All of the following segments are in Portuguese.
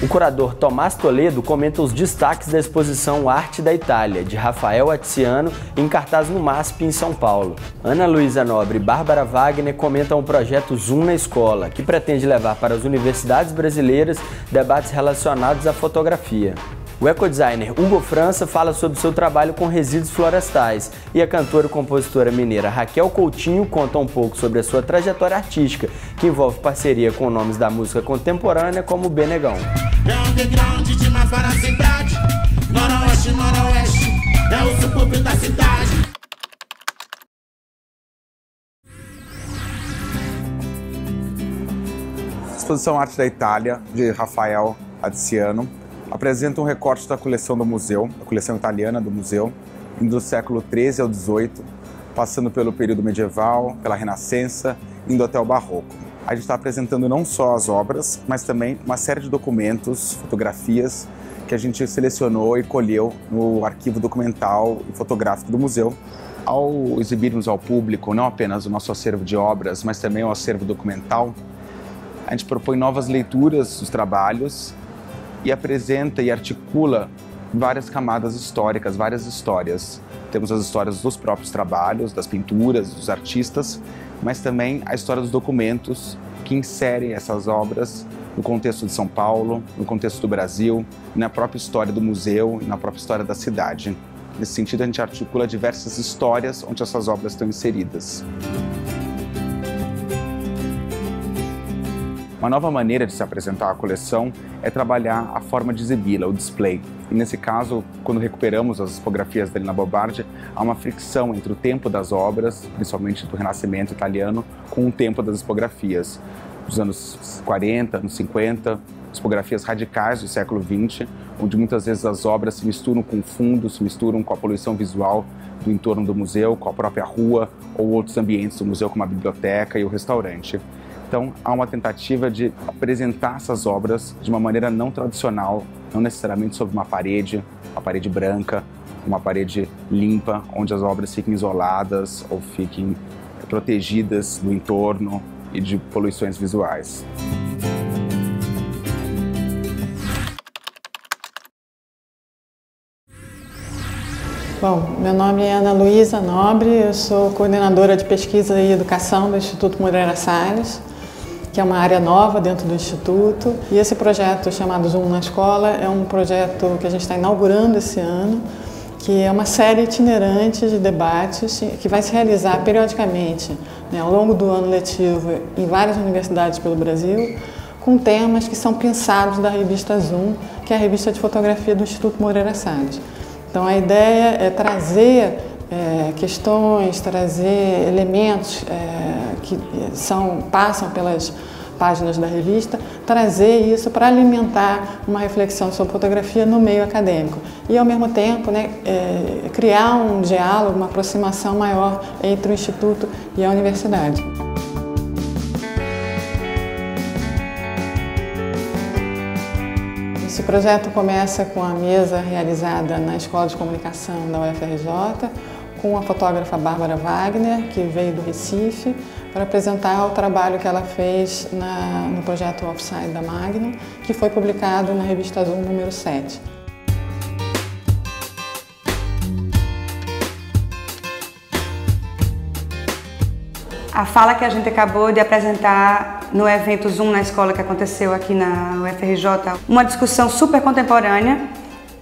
O curador Tomás Toledo comenta os destaques da exposição Arte da Itália, de Rafael Atziano, em cartaz no MASP, em São Paulo. Ana Luísa Nobre e Bárbara Wagner comentam o projeto Zoom na Escola, que pretende levar para as universidades brasileiras debates relacionados à fotografia. O ecodesigner Hugo França fala sobre seu trabalho com resíduos florestais e a cantora e compositora mineira Raquel Coutinho conta um pouco sobre a sua trajetória artística, que envolve parceria com nomes da música contemporânea como Benegão. É underground de mais para a cidade, noroeste, noroeste, é o subúrbio da cidade. Exposição Arte da Itália, de Rafael Atziano, apresenta um recorte da coleção do museu, a coleção italiana do museu, indo do século XIII ao XVIII, passando pelo período medieval, pela Renascença, indo até o Barroco. A gente está apresentando não só as obras, mas também uma série de documentos, fotografias, que a gente selecionou e colheu no arquivo documental e fotográfico do museu. Ao exibirmos ao público não apenas o nosso acervo de obras, mas também o acervo documental, a gente propõe novas leituras dos trabalhos e apresenta e articula várias camadas históricas, várias histórias. Temos as histórias dos próprios trabalhos, das pinturas, dos artistas, mas também a história dos documentos que inserem essas obras no contexto de São Paulo, no contexto do Brasil, na própria história do museu e na própria história da cidade. Nesse sentido, a gente articula diversas histórias onde essas obras estão inseridas. Uma nova maneira de se apresentar a coleção é trabalhar a forma de exibi-la, o display. E nesse caso, quando recuperamos as fotografias da Elina Bobardi, há uma fricção entre o tempo das obras, principalmente do Renascimento italiano, com o tempo das tipografias. Dos anos 40, anos 50, tipografias radicais do século XX, onde muitas vezes as obras se misturam com o fundo, se misturam com a poluição visual do entorno do museu, com a própria rua ou outros ambientes do museu, como a biblioteca e o restaurante. Então, há uma tentativa de apresentar essas obras de uma maneira não tradicional, não necessariamente sobre uma parede branca, uma parede limpa, onde as obras fiquem isoladas ou fiquem protegidas do entorno e de poluições visuais. Bom, meu nome é Ana Luísa Nobre, eu sou coordenadora de pesquisa e educação do Instituto Moreira Salles, que é uma área nova dentro do Instituto. E esse projeto chamado Zoom na Escola é um projeto que a gente está inaugurando esse ano, que é uma série itinerante de debates que vai se realizar periodicamente, né, ao longo do ano letivo em várias universidades pelo Brasil, com temas que são pensados da revista Zoom, que é a revista de fotografia do Instituto Moreira Salles. Então a ideia é trazer questões, trazer elementos que passam pelas páginas da revista, trazer isso para alimentar uma reflexão sobre fotografia no meio acadêmico e, ao mesmo tempo, né, criar um diálogo, uma aproximação maior entre o Instituto e a universidade. Esse projeto começa com a mesa realizada na Escola de Comunicação da UFRJ, com a fotógrafa Bárbara Wagner, que veio do Recife, para apresentar o trabalho que ela fez no projeto Offside da Magnum, que foi publicado na revista Zoom número 7. A fala que a gente acabou de apresentar no evento Zoom na Escola que aconteceu aqui na UFRJ, uma discussão super contemporânea,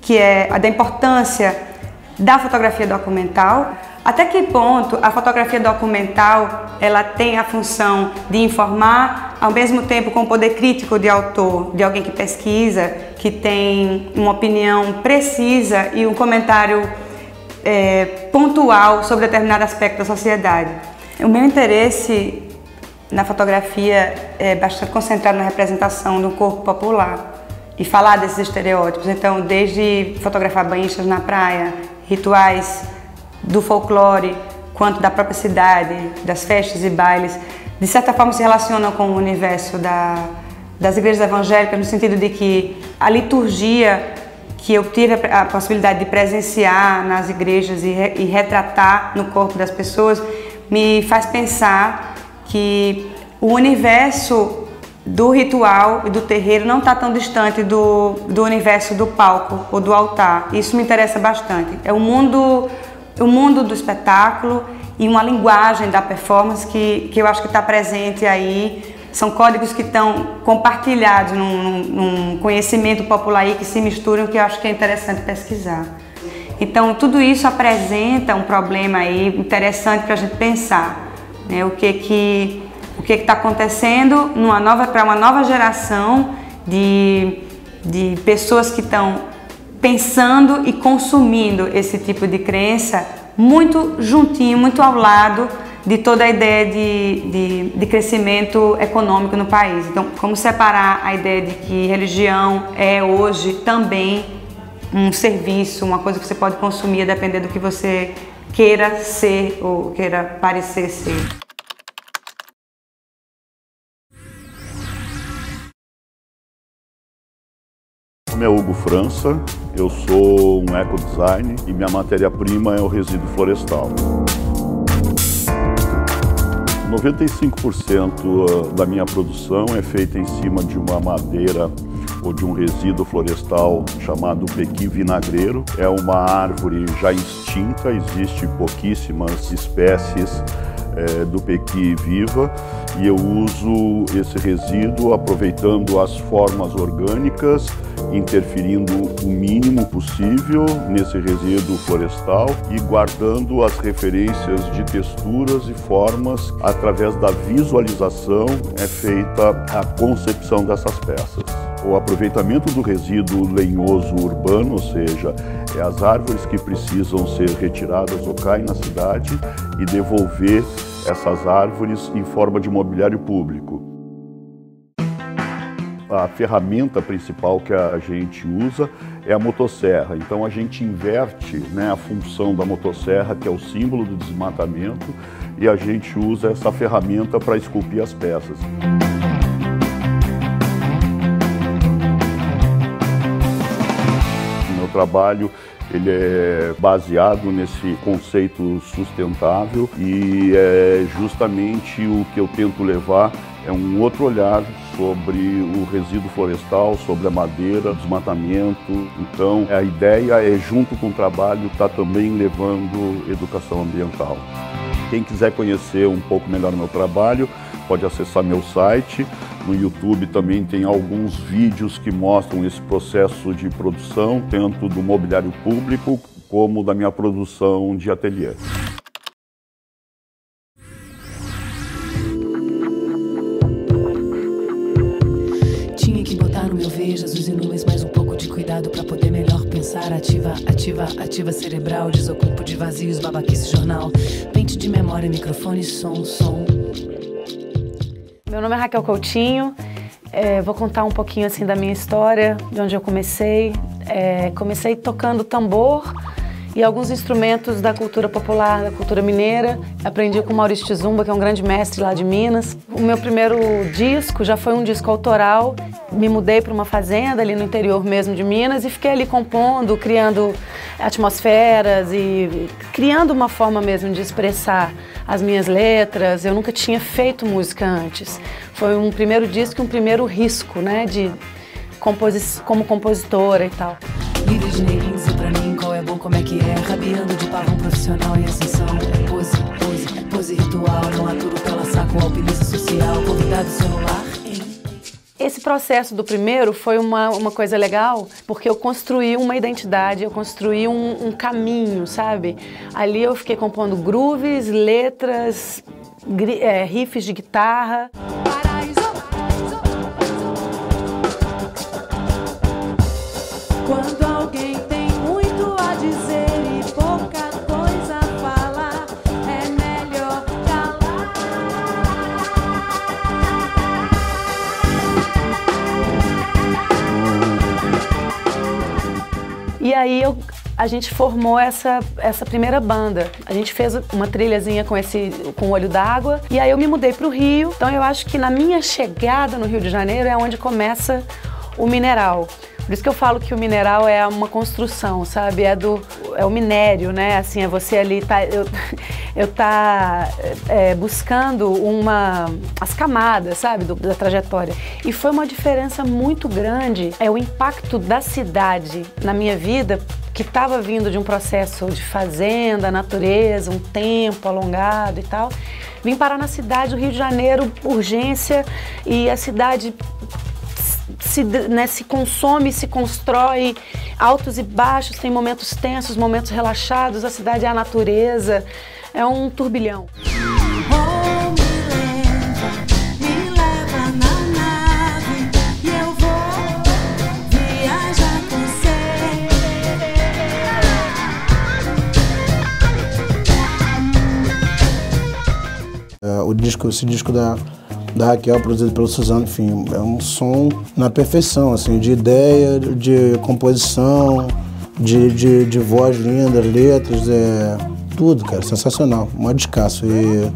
que é a da importância da fotografia documental. Até que ponto a fotografia documental ela tem a função de informar, ao mesmo tempo com o poder crítico de autor, de alguém que pesquisa, que tem uma opinião precisa e um comentário pontual sobre determinado aspecto da sociedade. O meu interesse na fotografia é bastante concentrado na representação do corpo popular e falar desses estereótipos. Então, desde fotografar banhistas na praia, rituais do folclore, quanto da própria cidade, das festas e bailes, de certa forma se relacionam com o universo das igrejas evangélicas, no sentido de que a liturgia que eu tive a possibilidade de presenciar nas igrejas e retratar no corpo das pessoas, me faz pensar que o universo do ritual e do terreiro não está tão distante do universo do palco ou do altar. Isso me interessa bastante. É o mundo do espetáculo e uma linguagem da performance que eu acho que está presente aí. São códigos que estão compartilhados num conhecimento popular aí que se misturam, que eu acho que é interessante pesquisar. Então, tudo isso apresenta um problema aí interessante para a gente pensar, né? O que está acontecendo para uma nova geração de pessoas que estão pensando e consumindo esse tipo de crença muito juntinho, muito ao lado de toda a ideia de crescimento econômico no país. Então, como separar a ideia de que religião é hoje também um serviço, uma coisa que você pode consumir a depender do que você queira ser ou queira parecer ser. Meu nome é Hugo França, eu sou um ecodesign e minha matéria-prima é o resíduo florestal. 95% da minha produção é feita em cima de uma madeira ou de um resíduo florestal chamado pequi vinagreiro. É uma árvore já extinta, existe pouquíssimas espécies do pequi viva, e eu uso esse resíduo aproveitando as formas orgânicas, interferindo o mínimo possível nesse resíduo florestal e guardando as referências de texturas e formas. Através da visualização é feita a concepção dessas peças. O aproveitamento do resíduo lenhoso urbano, ou seja, as árvores que precisam ser retiradas ou caem na cidade, e devolver essas árvores em forma de mobiliário público. A ferramenta principal que a gente usa é a motosserra. Então a gente inverte, né, a função da motosserra, que é o símbolo do desmatamento, e a gente usa essa ferramenta para esculpir as peças. O meu trabalho ele é baseado nesse conceito sustentável, e é justamente o que eu tento levar é um outro olhar sobre o resíduo florestal, sobre a madeira, desmatamento. Então a ideia é, junto com o trabalho, estar também levando educação ambiental. Quem quiser conhecer um pouco melhor o meu trabalho, pode acessar meu site. No YouTube também tem alguns vídeos que mostram esse processo de produção, tanto do mobiliário público como da minha produção de ateliê. Tinha que botar no meu vejo azuis e nuvens, mais um pouco de cuidado pra poder melhor pensar. Ativa cerebral, desocupo de vazios, babaquice jornal. Pente de memória, microfone, som. Meu nome é Raquel Coutinho, vou contar um pouquinho assim da minha história, de onde eu comecei. Comecei tocando tambor e alguns instrumentos da cultura popular, da cultura mineira. Aprendi com o Maurício Tizumba, que é um grande mestre lá de Minas. O meu primeiro disco já foi um disco autoral. Me mudei para uma fazenda ali no interior mesmo de Minas e fiquei ali compondo, criando atmosferas e criando uma forma mesmo de expressar as minhas letras. Eu nunca tinha feito música antes. Foi um primeiro disco e um primeiro risco, né, como compositora e tal. Líder de neguinhos, e pra mim qual é bom, como é que é? Rabiando de pavão profissional e ascensão. Pose ritual, não aturo pela saco, alpinista social, convidado celular. Esse processo do primeiro foi uma coisa legal, porque eu construí uma identidade, eu construí um caminho, sabe? Ali eu fiquei compondo grooves, letras, riffs de guitarra. Quando alguém tem muito a dizer e pouca coisa a falar, é melhor calar. E aí a gente formou essa primeira banda. A gente fez uma trilhazinha com Olho d'Água, e aí eu me mudei para o Rio. Então eu acho que na minha chegada no Rio de Janeiro é onde começa o Mineral. Por isso que eu falo que o mineral é uma construção, sabe? É o minério, né? Assim, é você ali buscando as camadas, sabe? Da trajetória. E foi uma diferença muito grande, o impacto da cidade na minha vida, que estava vindo de um processo de fazenda, natureza, um tempo alongado e tal. Vim parar na cidade do Rio de Janeiro, urgência, e a cidade se consome, se constrói, altos e baixos, tem momentos tensos, momentos relaxados, a cidade é a natureza, é um turbilhão. Esse disco da Raquel, produzido pelo Suzano, enfim, é um som na perfeição, assim, de ideia, de composição, de voz linda, letras, tudo, cara, sensacional, mó descasso. E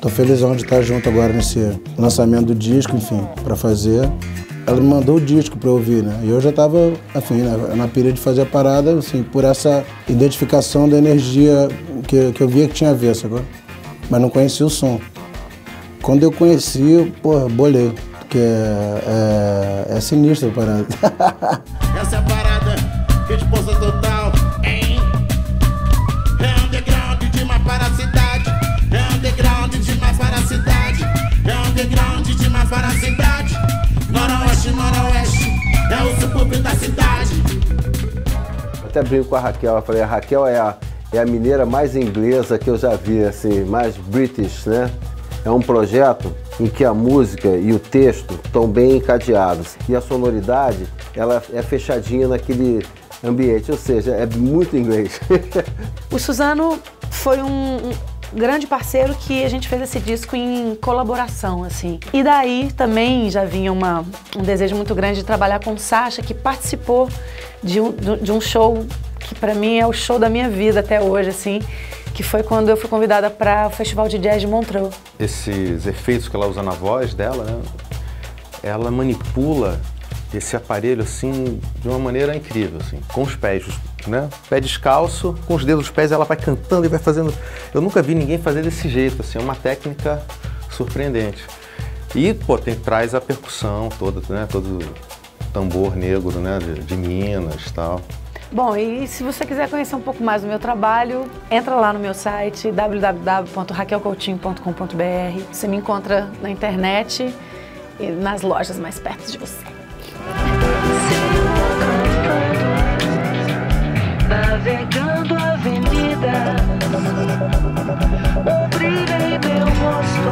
tô felizão de estar junto agora nesse lançamento do disco, enfim, pra fazer. Ela me mandou o disco pra eu ouvir, né? E eu já tava, enfim, na pilha de fazer a parada, assim, por essa identificação da energia que eu via que tinha a ver, sacou? Mas não conhecia o som. Quando eu conheci, porra, bolei, porque é sinistro a parada. Essa é a parada, resposta total, hein? É underground demais para a cidade, é underground demais para a cidade, é underground demais para a cidade. Noroeste, noroeste, é o subúrbio da cidade. Eu até brinco com a Raquel, eu falei, a Raquel é a mineira mais inglesa que eu já vi, assim, mais British, né? É um projeto em que a música e o texto estão bem encadeados e a sonoridade ela é fechadinha naquele ambiente, ou seja, é muito inglês. O Suzano foi um grande parceiro que a gente fez esse disco em colaboração, assim. E daí também já vinha um desejo muito grande de trabalhar com o Sacha, que participou de um show que para mim é o show da minha vida até hoje, assim, que foi quando eu fui convidada para o Festival de Jazz de Montreux. Esses efeitos que ela usa na voz dela, né? Ela manipula esse aparelho assim de uma maneira incrível, assim, com os pés, né? Pé descalço, com os dedos dos pés ela vai cantando e vai fazendo. Eu nunca vi ninguém fazer desse jeito, assim, é uma técnica surpreendente. E pô, traz a percussão toda, né? Todo o tambor negro, né? De Minas e tal. Bom, e se você quiser conhecer um pouco mais do meu trabalho, entra lá no meu site www.raquelcoutinho.com.br. Você me encontra na internet e nas lojas mais perto de você. Navegando a avenida, um brilho em meu rosto.